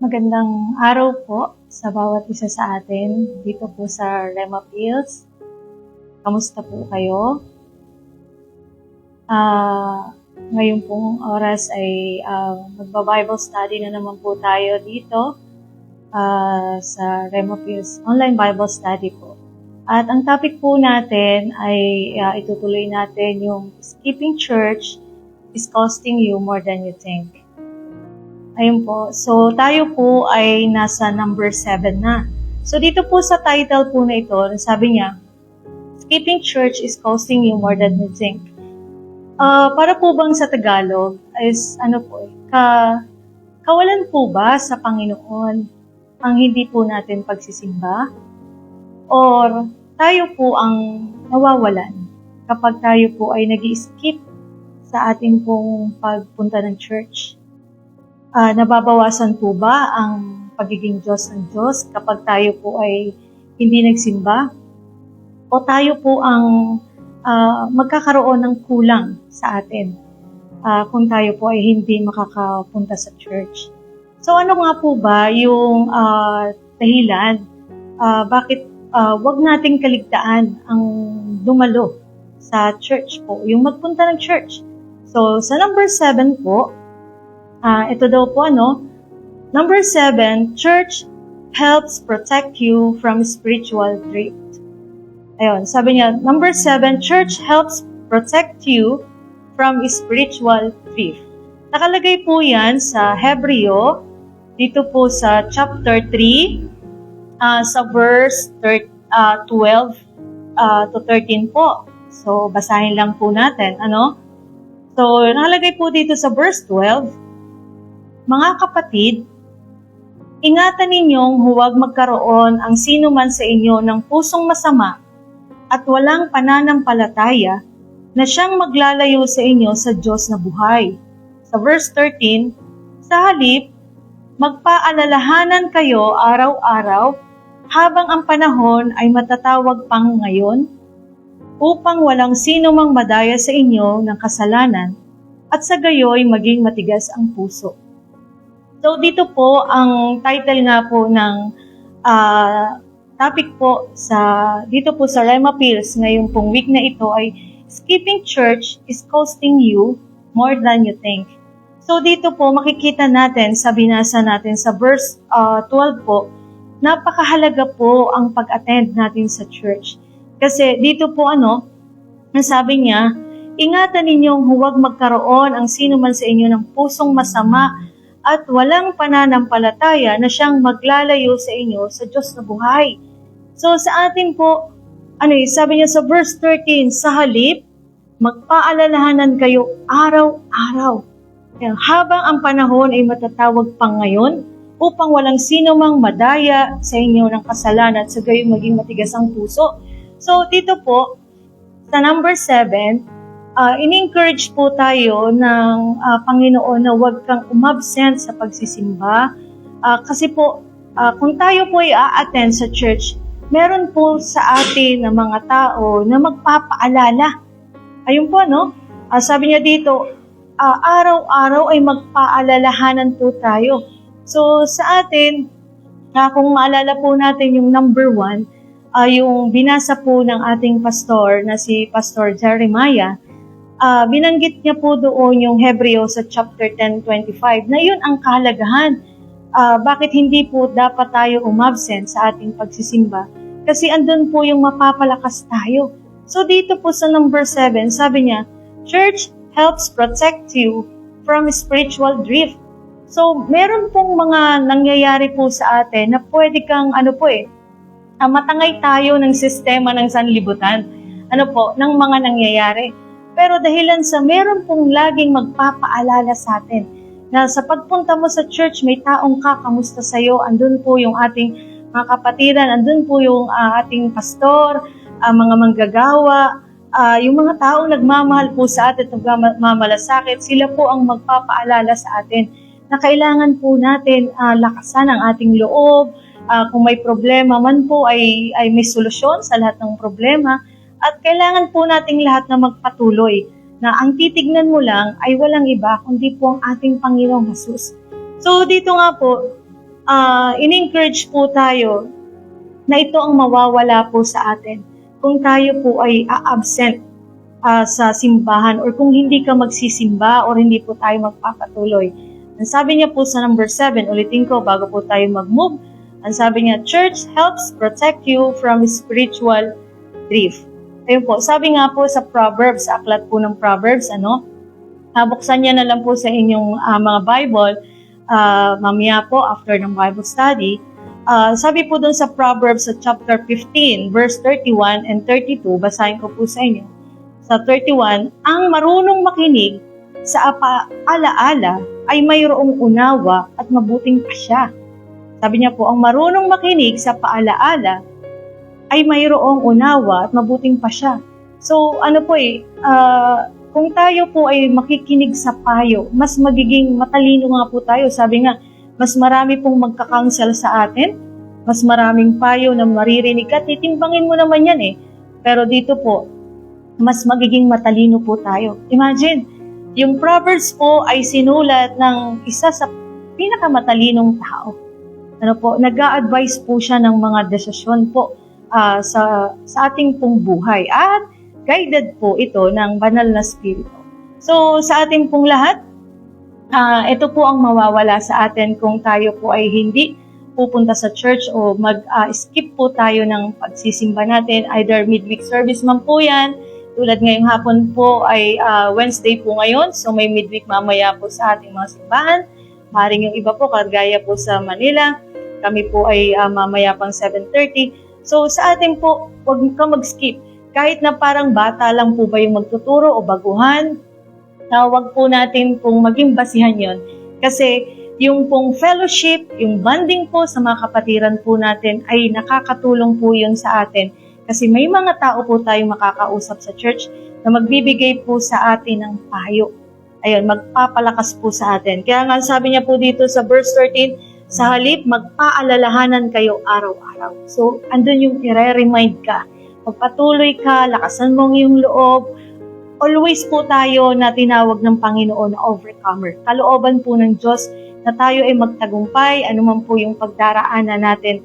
Magandang araw po sa bawat isa sa atin dito po sa Rema Fields. Kamusta po kayo? Ngayon pong oras ay magba-Bible study na naman po tayo dito sa Rema Fields Online Bible Study po. At ang topic po natin ay itutuloy natin yung skipping church is costing you more than you think. Ayun po. So, tayo po ay nasa number 7 na. So, dito po sa title po na ito, sabi niya, skipping church is costing you more than you think. Para po bang sa Tagalog, is kawalan po ba sa Panginoon ang hindi po natin pagsisimba? Or tayo po ang nawawalan kapag tayo po ay nag-i-skip sa ating pong pagpunta ng church? Nababawasan po ba ang pagiging Diyos ng Diyos kapag tayo po ay hindi nagsimba? O tayo po ang magkakaroon ng kulang sa atin kung tayo po ay hindi makakapunta sa church? So ano nga po ba yung dahilan bakit wag nating kaligtaan ang dumalo sa church po, yung magpunta ng church? So sa number 7 po, ito daw po number 7, church helps protect you from spiritual drift. Ayun, sabi niya, number 7, church helps protect you from spiritual drift. Nakalagay po yan sa Hebreo, dito po sa chapter 3, sa verse 12 to 13 po. So, basahin lang po natin, So, nakalagay po dito sa verse 12, mga kapatid, ingatan ninyong huwag magkaroon ang sino man sa inyo ng pusong masama at walang pananampalataya na siyang maglalayo sa inyo sa Diyos na buhay. Sa verse 13, sa halip, magpaalalahanan kayo araw-araw habang ang panahon ay matatawag pang ngayon upang walang sino mang madaya sa inyo ng kasalanan at sa gayoy maging matigas ang puso. So dito po, ang title nga po ng topic po dito po sa Rema Fields ngayong pong week na ito ay skipping church is costing you more than you think. So dito po makikita natin sa binasa natin sa verse 12 po, napakahalaga po ang pag-attend natin sa church. Kasi dito po sabi niya, ingatan ninyong huwag magkaroon ang sino man sa inyo ng pusong masama at walang pananampalataya na siyang maglalayo sa inyo sa Diyos na buhay. So sa atin po, sabi niya sa verse 13, sa halip, magpaalalahanan kayo araw-araw. Habang ang panahon ay matatawag pang ngayon, upang walang sino mang madaya sa inyo ng kasalanan at sa gayon maging matigas ang puso. So dito po, sa number 7, in-encourage po tayo ng Panginoon na huwag kang umabsent sa pagsisimba. Kasi po, kung tayo po ay a-attend sa church, meron po sa atin na mga tao na magpapaalala. Ayun po, sabi niya dito, araw-araw ay magpaalalahanan po tayo. So sa atin, kung maalala po natin yung number 1, yung binasa po ng ating pastor na si Pastor Jeremiah, binanggit niya po doon yung Hebreo sa chapter 10:25 na yun ang kahalagahan. Bakit hindi po dapat tayo umabsent sa ating pagsisimba? Kasi andun po yung mapapalakas tayo. So dito po sa number 7, sabi niya, church helps protect you from spiritual drift. So meron pong mga nangyayari po sa atin na pwede kang matangay tayo ng sistema ng sanlibutan. Ng mga nangyayari. Pero dahilan sa meron pong laging magpapaalala sa atin na sa pagpunta mo sa church, may taong kakamusta sa'yo, andun po yung ating mga kapatiran, andun po yung ating pastor, mga manggagawa, yung mga taong nagmamahal po sa atin, nagmamalasakit, sila po ang magpapaalala sa atin na kailangan po natin lakasan ang ating loob, kung may problema man po ay may solusyon sa lahat ng problema. At kailangan po nating lahat na magpatuloy na ang titignan mo lang ay walang iba kundi po ang ating Panginoong Jesus. So dito nga po, in-encourage po tayo na ito ang mawawala po sa atin kung tayo po ay absent sa simbahan or kung hindi ka magsisimba or hindi po tayo magpapatuloy. Ang sabi niya po sa number 7, ulitin ko bago po tayo mag-move, ang sabi niya, church helps protect you from spiritual drift. Ayun po, sabi nga po sa Proverbs, sa aklat po ng Proverbs, buksan niya na lang po sa inyong mga Bible, mamaya po after ng Bible study. Sabi po dun sa Proverbs sa chapter 15, verse 31 and 32, basahin ko po sa inyo. Sa 31, ang marunong makinig sa alaala ay mayroong unawa at mabuting pasya. Sabi niya po, ang marunong makinig sa paalaala ay mayroong unawa at mabuting pasya. So, kung tayo po ay makikinig sa payo, mas magiging matalino nga po tayo. Sabi nga, mas marami pong magkakansel sa atin, mas maraming payo na maririnig ka, titimbangin mo naman yan eh. Pero dito po, mas magiging matalino po tayo. Imagine, yung Proverbs po ay sinulat ng isa sa pinakamatalinong tao. Nag-a-advise po siya ng mga desisyon po sa ating pong buhay. At guided po ito ng banal na spirito. So, sa ating pong lahat, ito po ang mawawala sa atin kung tayo po ay hindi pupunta sa church o mag-skip po tayo ng pagsisimba natin. Either midweek service man po yan, tulad ngayong hapon po ay Wednesday po ngayon, so may midweek mamaya po sa ating mga simbahan. Maring yung iba po, kagaya po sa Manila, kami po ay mamaya pang 7:30. So sa atin po, huwag ka mag-skip. Kahit na parang bata lang po ba yung magtuturo o baguhan, huwag po natin pong maging basihan yon. Kasi yung pong fellowship, yung bonding po sa mga kapatiran po natin ay nakakatulong po yun sa atin. Kasi may mga tao po tayong makakausap sa church na magbibigay po sa atin ng payo. Ayun, magpapalakas po sa atin. Kaya nga sabi niya po dito sa verse 13, sa halip, magpaalalahanan kayo araw-araw. So, andun yung i-remind ka. Magpatuloy ka, lakasan mo ang iyong loob. Always po tayo na tinawag ng Panginoon na overcomer. Kalooban po ng Diyos na tayo ay magtagumpay, anuman po yung pagdaraanan natin.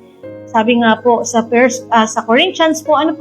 Sabi nga po sa Corinthians po, ang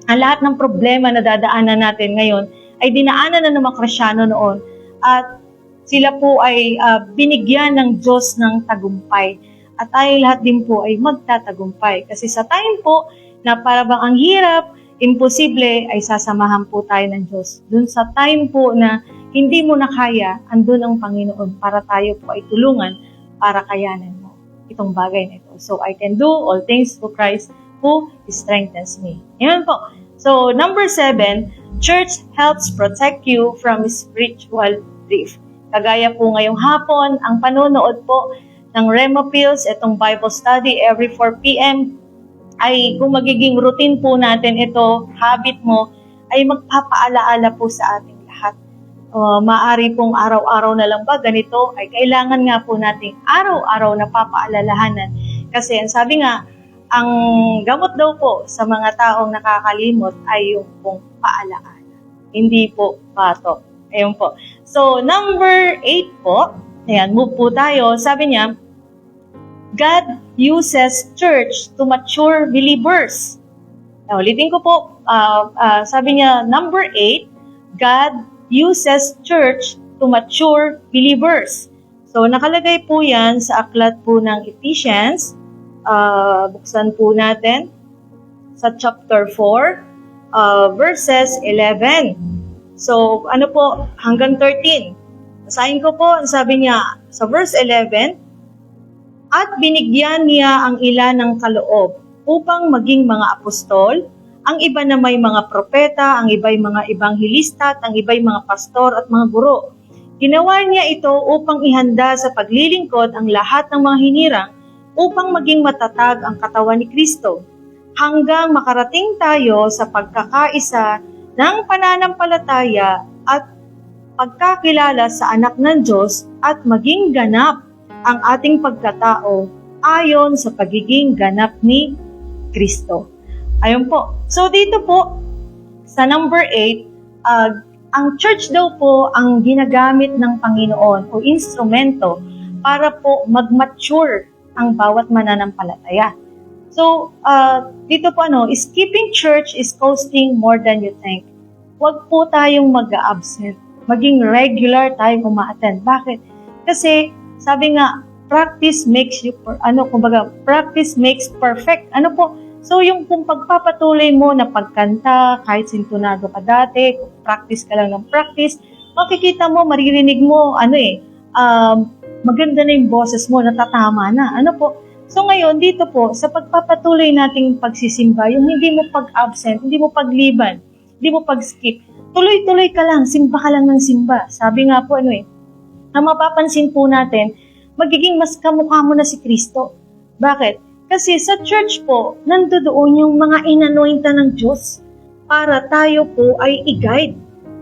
lahat ng problema na dadaanan natin ngayon ay dinaanan na ng mga Kristyano noon at sila po ay binigyan ng Diyos ng tagumpay. At tayo lahat din po ay magtatagumpay. Kasi sa time po na parang ang hirap, imposible, ay sasamahan po tayo ng Diyos. Dun sa time po na hindi mo na kaya, andun ang Panginoon para tayo po ay tulungan para kayanan mo itong bagay na ito. So, I can do all things through Christ who strengthens me. Ayan po. So, number 7, church helps protect you from spiritual drift. Kagaya po ngayong hapon, ang panonood po ng Rema Pills, itong Bible study every 4 p.m., ay kung magiging routine po natin ito, habit mo, ay magpapaalaala po sa ating lahat. Maaari pong araw-araw na lang ba ganito, ay kailangan nga po nating araw-araw na papaalalahanan. Kasi ang sabi nga, ang gamot daw po sa mga taong nakakalimot ay yung pong paalaala. Hindi po pato. Ayun po. So, number 8 po, ayan, move po tayo. Sabi niya, God uses church to mature believers. Now, ulitin ko po, sabi niya, number 8, God uses church to mature believers. So, nakalagay po yan sa aklat po ng Ephesians. Buksan po natin sa chapter 4, verses 11. So, hanggang 13. Basahin ko po, sabi niya sa verse 11, at binigyan niya ang ilan ng kaloob upang maging mga apostol, ang iba na may mga propeta, ang iba'y mga ebanghelista, at ang iba'y mga pastor at mga guro. Ginawa niya ito upang ihanda sa paglilingkod ang lahat ng mga hinirang upang maging matatag ang katawan ni Kristo, hanggang makarating tayo sa pagkakaisa ng pananampalataya at pagkakilala sa anak ng Diyos at maging ganap ang ating pagkatao ayon sa pagiging ganap ni Kristo. Ayun po. So dito po, sa number 8, ang church daw po ang ginagamit ng Panginoon o instrumento para po mag-mature ang bawat mananampalataya. So, dito po skipping church is costing more than you think. Huwag po tayong mag-absent. Maging regular tayong uma-attend. Bakit? Kasi, sabi nga, practice makes practice makes perfect. So, yung kung pagpapatuloy mo na pagkanta, kahit sintunado ka dati, kung practice ka lang ng practice, makikita mo, maririnig mo, maganda na yung boses mo, natatama na. So ngayon, dito po, sa pagpapatuloy nating pagsisimba, yung hindi mo pag-absent, hindi mo pagliban, hindi mo pag-skip, tuloy-tuloy ka lang, simba ka lang ng simba. Sabi nga po, na mapapansin po natin, magiging mas kamukha mo na si Kristo. Bakit? Kasi sa church po, nandoon yung mga inanointan ng Diyos para tayo po ay i-guide.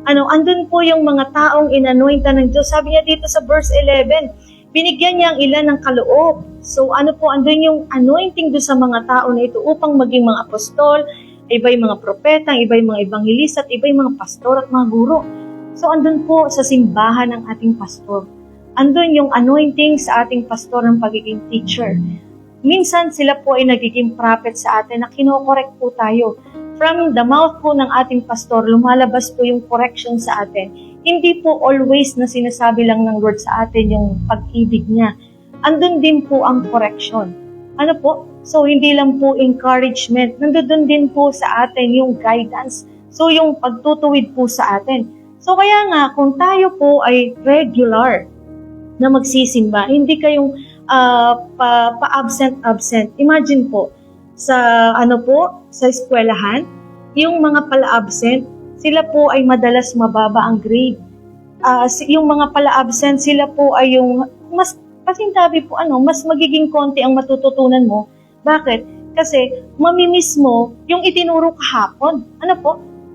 Andun po yung mga taong inanointan ng Diyos. Sabi niya dito sa verse 11, binigyan niya ang ilan ng kaloob. So andun yung anointing doon sa mga tao na ito upang maging mga apostol, iba yung mga propeta, iba yung mga evangelista, at iba yung mga pastor at mga guro. So andun po sa simbahan ng ating pastor. Andun yung anointing sa ating pastor ng pagiging teacher. Minsan sila po ay nagiging prophet sa atin na kinokorek po tayo. From the mouth po ng ating pastor, lumalabas po yung correction sa atin. Hindi po always na sinasabi lang ng Lord sa atin yung pag-ibig niya. Andun din po ang correction. So hindi lang po encouragement. Nandun din po sa atin yung guidance. So yung pagtutuwid po sa atin. So kaya nga, kung tayo po ay regular na magsisimba, hindi kayong pa-absent. Imagine po, sa eskwelahan, yung mga pala-absent, sila po ay madalas mababa ang grade. Yung mga pala-absent, sila po ay yung mas pasintabi po mas magiging konti ang matututunan mo. Bakit? Kasi mamimiss mo yung itinuro kahapon.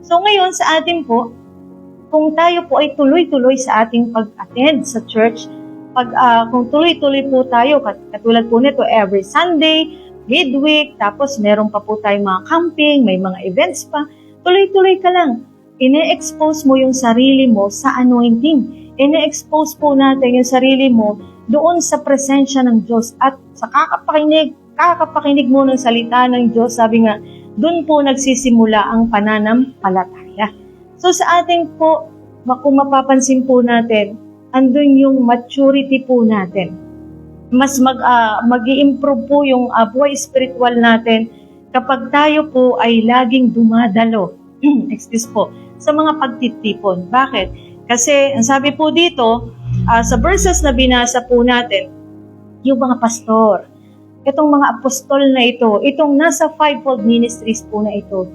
So ngayon sa atin po, kung tayo po ay tuloy-tuloy sa ating pag-attend sa church, kung tuloy-tuloy po tayo, katulad po nito every Sunday, midweek, tapos meron pa po tayong mga camping, may mga events pa, tuloy-tuloy ka lang. Ine-expose mo yung sarili mo sa anointing. Ine-expose po natin yung sarili mo doon sa presensya ng Diyos at sa kakapakinig mo ng salita ng Diyos. Sabi nga, doon po nagsisimula ang pananampalataya. So sa ating po, kung mapapansin po natin, andun yung maturity po natin. Mas mag-i-improve po yung buhay spiritual natin kapag tayo po ay laging dumadalo sa mga pagtitipon. Bakit? Kasi ang sabi po dito, sa verses na binasa po natin, yung mga pastor, itong mga apostol na ito, itong nasa fivefold ministries po na ito,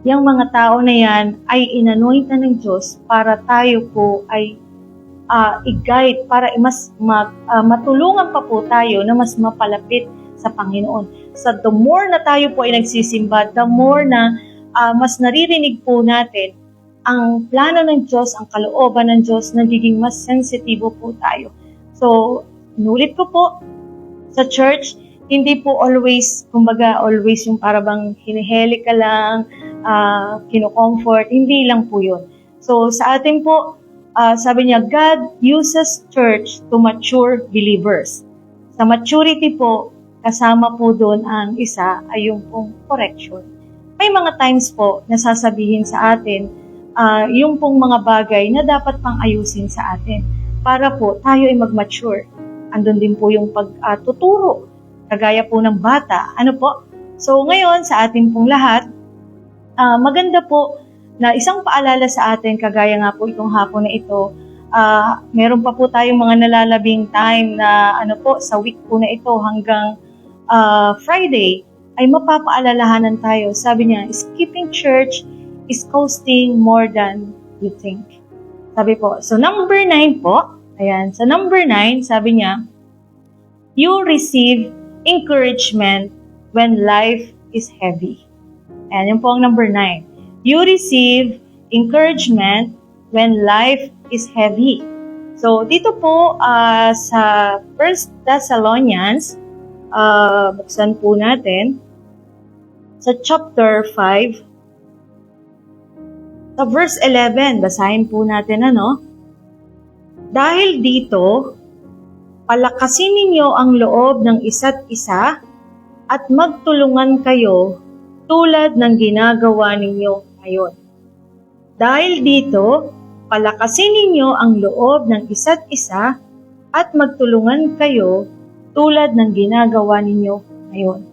yung mga tao na yan ay inanointan ng Diyos para tayo po ay i-guide, para mas matulungan pa po tayo na mas mapalapit sa Panginoon. So the more na tayo po ay nagsisimba, the more na mas naririnig po natin ang plano ng Diyos, ang kalooban ng Diyos, nagiging mas sensitibo po tayo. So, nulit ko po, sa church, hindi po always yung parabang hiniheli ka lang, kino-comfort, hindi lang po yun. So, sa atin po, sabi niya, God uses church to mature believers. Sa maturity po, kasama po doon ang isa ay yung pong correction. May mga times po na sasabihin sa atin, yung pong mga bagay na dapat pang ayusin sa atin para po tayo ay mag-mature. Andun din po yung pagtuturo, kagaya po ng bata. So ngayon sa atin pong lahat, maganda po na isang paalala sa atin, kagaya nga po itong hapon na ito, meron pa po tayong mga nalalabing time na sa week po na ito hanggang Friday, ay mapapaalalahanan tayo. Sabi niya, skipping church is costing more than you think. Sabi po, so number 9 po, ayan, sa number 9, sabi niya, you receive encouragement when life is heavy. Ayan, yun po ang number 9. You receive encouragement when life is heavy. So, dito po sa 1 Thessalonians, buksan po natin, sa chapter 5, sa verse 11, basahin po natin Dahil dito, palakasin ninyo ang loob ng isa't isa at magtulungan kayo tulad ng ginagawa ninyo ngayon. Dahil dito, palakasin ninyo ang loob ng isa't isa at magtulungan kayo tulad ng ginagawa ninyo ngayon.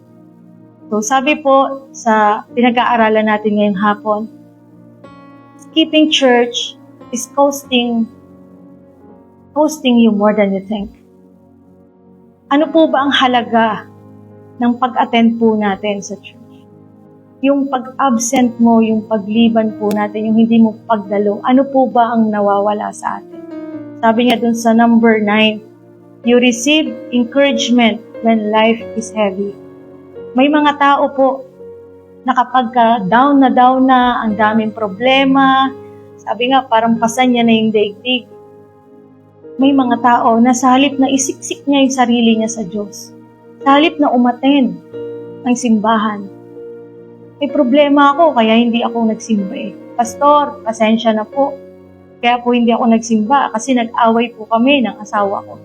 So sabi po sa pinag-aaralan natin ngayong hapon, skipping church is costing you more than you think. Ano po ba ang halaga ng pag-attend po natin sa church? Yung pag-absent mo, yung pagliban po natin, yung hindi mo pagdalo, ano po ba ang nawawala sa atin? Sabi niya dun sa number 9, you receive encouragement when life is heavy. May mga tao po na kapag down na, ang daming problema, sabi nga parang pasan niya na yung daigdig. May mga tao na sa halip na isiksik niya yung sarili niya sa Diyos, sa halip na umattend ng simbahan, may problema ako kaya hindi ako nagsimba eh. Pastor, pasensya na po. Kaya po hindi ako nagsimba kasi nag-away po kami ng asawa ko.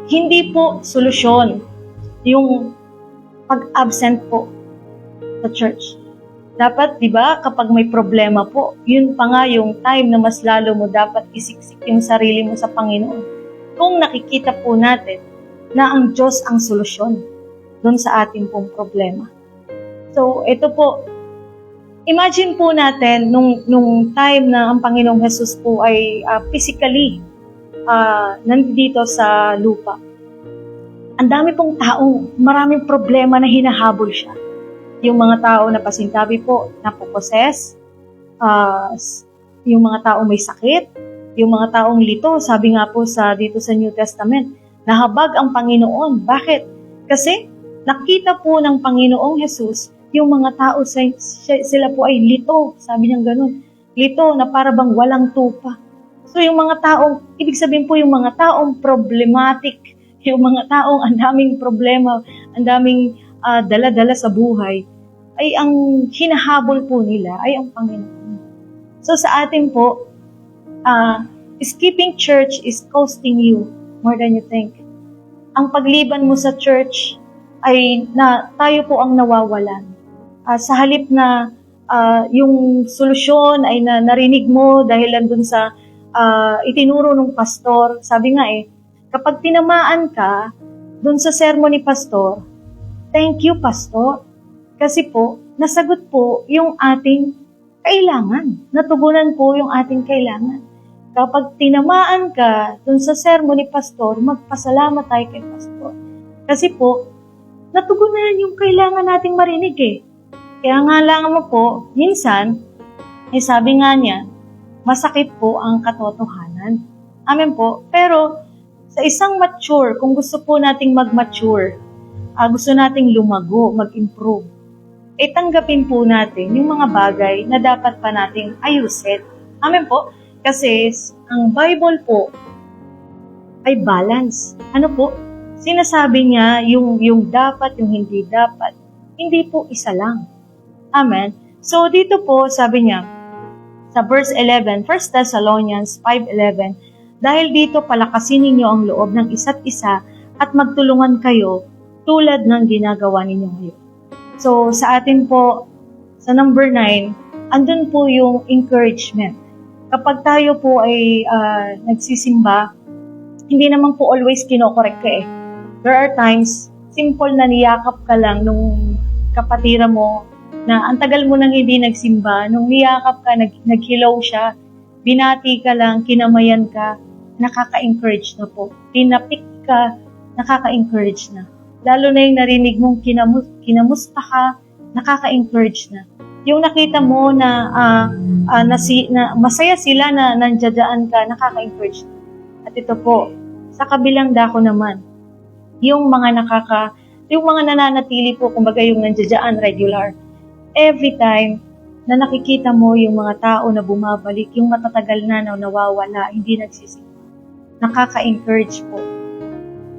Hindi po solusyon yung pag-absent po sa church. Dapat, di ba, kapag may problema po, yun pa nga yung time na mas lalo mo dapat isiksik yung sarili mo sa Panginoon. Kung nakikita po natin na ang Diyos ang solusyon dun sa ating pong problema. So, ito po, imagine po natin nung time na ang Panginoong Jesus po ay physically nandito sa lupa. Ang dami pong taong maraming problema na hinahabol siya. Yung mga tao na pasintabi po, napoposes, yung mga taong may sakit, yung mga taong lito, sabi nga po dito sa New Testament, nahabag ang Panginoon. Bakit? Kasi nakita po ng Panginoong Jesus, yung mga tao, sila po ay lito, sabi niya ganun, lito na para bang walang tupa. So yung mga taong, ibig sabihin po yung mga taong problematic, yung mga taong ang daming problema, ang daming dala-dala sa buhay, ay ang hinahabol po nila ay ang Panginoon. So sa atin po, skipping church is costing you more than you think. Ang pagliban mo sa church ay tayo po ang nawawalan. Sa halip na yung solusyon ay narinig mo dahil dun sa itinuro ng pastor, sabi nga kapag tinamaan ka dun sa sermon ni pastor, thank you pastor. Kasi po, nasagot po yung ating kailangan. Natugunan po yung ating kailangan. Kapag tinamaan ka dun sa sermon ni pastor, magpasalamat tayo kay pastor. Kasi po, natugunan yung kailangan nating marinig Kaya nga lang mo po, minsan, sabi nga niya, masakit po ang katotohanan. Amen po. Pero, sa isang mature, kung gusto po nating mag-mature, gusto nating lumago, mag-improve, tanggapin po natin yung mga bagay na dapat pa nating ayusin. Amen po? Kasi ang Bible po ay balance. Ano po? Sinasabi niya yung dapat, yung hindi dapat. Hindi po isa lang. Amen? So dito po sabi niya sa verse 11, 1 Thessalonians 5:11, dahil dito palakasin ninyo ang loob ng isa't isa at magtulungan kayo tulad ng ginagawa ninyo ngayon. So, sa atin po, sa number 9, andun po yung encouragement. Kapag tayo po ay nagsisimba, hindi naman po always kinokorek ka There are times, simple na niyakap ka lang nung kapatira mo na ang tagal mo nang hindi nagsimba, nung niyakap ka, naghilaw siya, binati ka lang, kinamayan ka, nakaka-encourage na po. Tinapik ka, nakaka-encourage na. Lalo na yung narinig mong kinamusta ka, nakaka-encourage na. Yung nakita mo na masaya sila na nandiyan ka, nakaka-encourage na. At ito po, sa kabilang dako naman, yung mga nananatili po, kumbaga yung nandiyan regular, every time na nakikita mo yung mga tao na bumabalik, yung matatagal na nawawala, hindi nagsisimba, nakaka-encourage po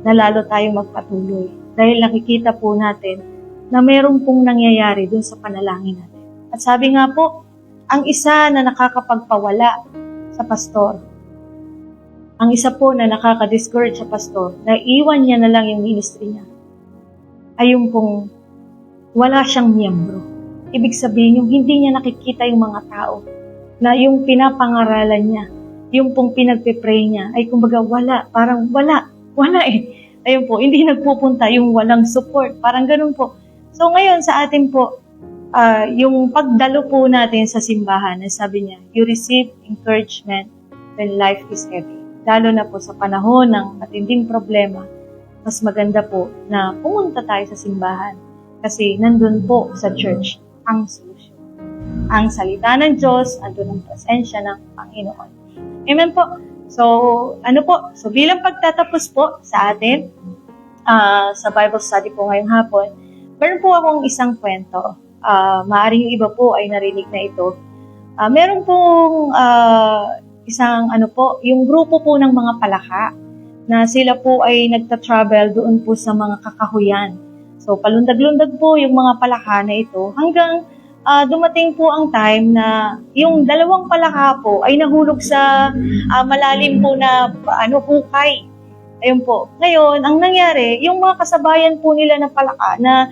na lalo tayong magpatuloy. Dahil nakikita po natin na meron pong nangyayari dun sa panalangin natin. At sabi nga po, ang isa na nakakapagpawala sa pastor Ang isa po na nakaka-discourage sa pastor, na iwan niya na lang yung ministry niya, ay yung pong wala siyang miyembro. Ibig sabihin, yung hindi niya nakikita yung mga tao, na yung pinapangaralan niya, yung pong pinagpe-pray niya, ay kumbaga wala, parang wala eh. Ayun po, hindi nagpupunta, yung walang support, parang ganun po. So ngayon sa atin po, yung pagdalo po natin sa simbahan, sabi niya, you receive encouragement when life is heavy. Lalo na po sa panahon ng matinding problema, mas maganda po na pumunta tayo sa simbahan kasi nandun po sa church ang solusyon. Ang salita ng Diyos, andun ang presensya ng Panginoon. Amen po. So bilang pagtatapos po sa atin, sa Bible study po ngayong hapon, meron po akong isang kwento. Maaring yung iba po ay narinig na ito. Meron pong isang yung grupo po ng mga palaka na sila po ay nagta-travel doon po sa mga kakahuyan. So palundag-lundag po yung mga palaka na ito hanggang dumating po ang time na yung dalawang palaka po ay nahulog sa malalim po na hukay. Ayun po. Ngayon, ang nangyari, yung mga kasabayan po nila na palaka na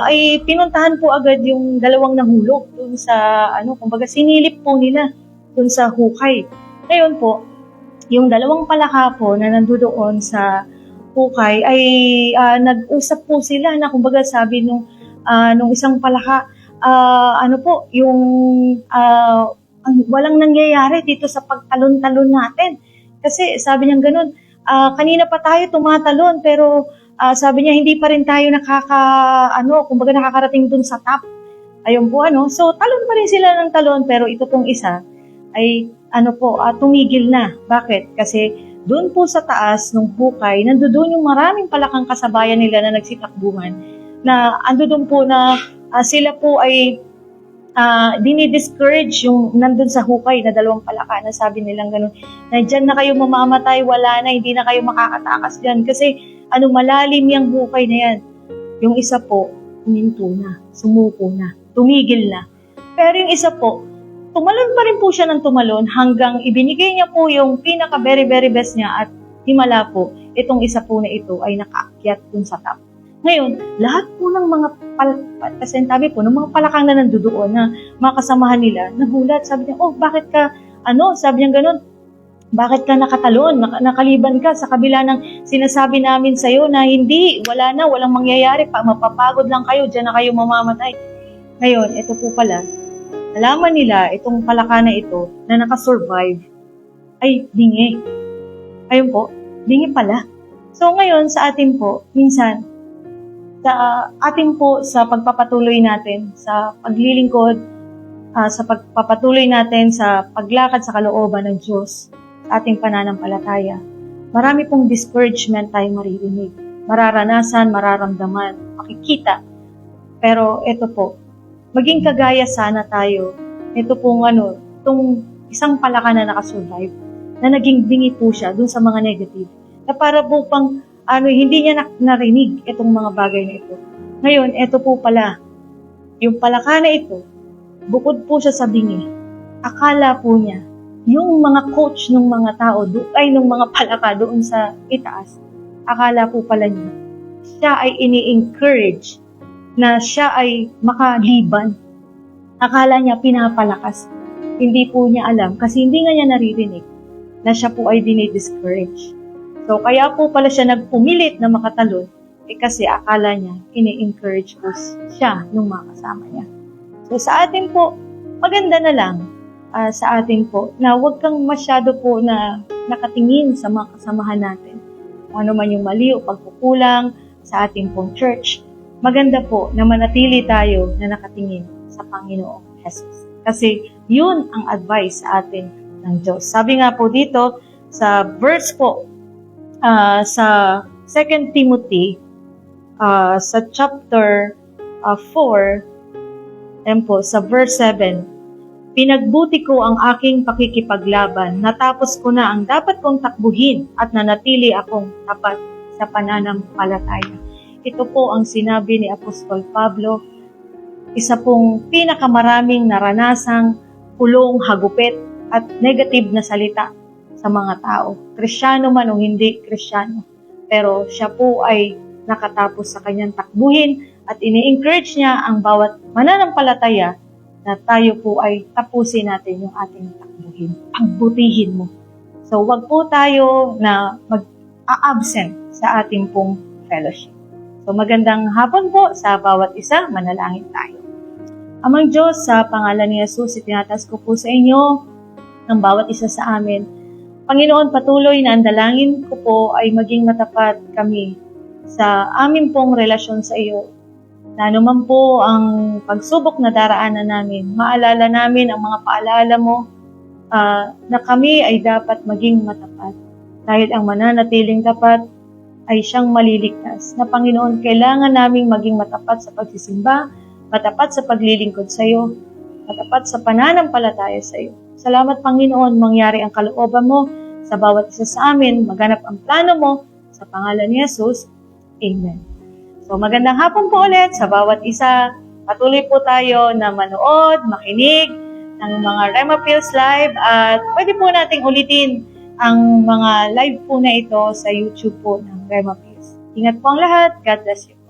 ay pinuntahan po agad yung dalawang nahulog dun sa kumbaga sinilip po nila dun sa hukay. Ngayon po, yung dalawang palaka po na nandoon sa hukay ay nag-usap po sila na kumbaga sabi nung isang palaka, walang nangyayari dito sa pagtalon-talon natin. Kasi sabi niya ganun, kanina pa tayo tumatalon pero sabi niya hindi pa rin tayo nakakarating dun sa top. Ayun po So talon pa rin sila ng talon pero ito pong isa ay tumigil na. Bakit? Kasi doon po sa taas ng hukay, nandoon yung maraming palakang kasabayan nila na nagsitakbuhan na andoon po na sila po ay dinidiscourage yung nandun sa hukay na dalawang palaka na sabi nilang ganun, na dyan na kayo mamamatay, wala na, hindi na kayo makakatakas dyan kasi malalim yung hukay na yan. Yung isa po, huminto na, sumuko na, tumigil na. Pero yung isa po, tumalon pa rin po siya ng tumalon hanggang ibinigay niya po yung pinaka very very best niya at himala po, itong isa po na ito ay nakaakyat dun sa top. Ngayon, lahat po ng mga kasi sabi po, ng mga palakang na nandoon na mga kasamahan nila, nagulat. Sabi niya, bakit ka, sabi niya ganun, bakit ka nakatalon, nakaliban ka sa kabila ng sinasabi namin sa'yo na hindi, walang mangyayari, mapapagod lang kayo, dyan na kayo mamamatay. Ngayon, ito po pala, nalaman nila, itong palaka na ito, na nakasurvive, ay bingi. Ayun po, bingi pala. So ngayon, sa atin po, minsan, sa ating po sa pagpapatuloy natin sa paglilingkod, sa pagpapatuloy natin sa paglakad sa kalooban ng Diyos sa ating pananampalataya, marami pong discouragement tayong maririnig, mararanasan, mararamdaman, makikita. Pero ito po, maging kagaya sana tayo, ito pong itong isang palaka na nakasurvive, na naging bingi po siya dun sa mga negative, na para po pang hindi niya narinig itong mga bagay na ito. Ngayon, ito po pala, yung palaka na ito, bukod po siya sa bingi, akala po niya, yung mga coach ng mga tao, ng mga palaka doon sa itaas, akala po pala niya, siya ay ini-encourage na siya ay makaliban. Akala niya pinapalakas. Hindi po niya alam, kasi hindi nga niya naririnig na siya po ay dinidiscourage. So, kaya po pala siya nagpumilit na makatalon, kasi akala niya, ini-encourage po siya ng mga kasama niya. So, sa atin po, maganda na lang sa atin po, na huwag kang masyado po na nakatingin sa mga kasamahan natin. Kung ano man yung mali o pagkukulang sa ating pong church, maganda po na manatili tayo na nakatingin sa Panginoong Jesus. Kasi yun ang advice sa atin ng Diyos. Sabi nga po dito, sa verse po, sa 2 Timothy, sa chapter 4, po, sa verse 7, pinagbuti ko ang aking pakikipaglaban, natapos ko na ang dapat kong takbuhin at nanatili akong tapat sa pananampalataya. Ito po ang sinabi ni Apostol Pablo, isa pong pinakamaraming naranasang kulong, hagupit at negative na salita sa mga tao. Kristyano man o hindi Kristyano. Pero siya po ay nakatapos sa kanyang takbuhin at ini-encourage niya ang bawat mananampalataya na tayo po ay tapusin natin yung ating takbuhin. Pagbutihin mo. So, wag po tayo na mag-a-absent sa ating pong fellowship. So, magandang hapon po sa bawat isa. Manalangin tayo. Amang Diyos, sa pangalan ni Jesus, itinatas ko po sa inyo ng bawat isa sa amin. Panginoon, patuloy na andalangin ko po ay maging matapat kami sa amin pong relasyon sa iyo. Na anuman po ang pagsubok na daraanan namin, maalala namin ang mga paalala mo na kami ay dapat maging matapat. Dahil ang mananatiling tapat ay siyang maliligtas. Na Panginoon, kailangan naming maging matapat sa pagsisimba, matapat sa paglilingkod sa iyo, matapat sa pananampalataya sa iyo. Salamat Panginoon, mangyari ang kalooban mo sa bawat isa sa amin, maganap ang plano mo sa pangalan ni Jesus. Amen. So magandang hapon po ulit sa bawat isa. Patuloy po tayo na manood, makinig ng mga Rhema Pills Live at pwede po nating ulitin ang mga live po na ito sa YouTube po ng Rhema Pills. Ingat po ang lahat. God bless you.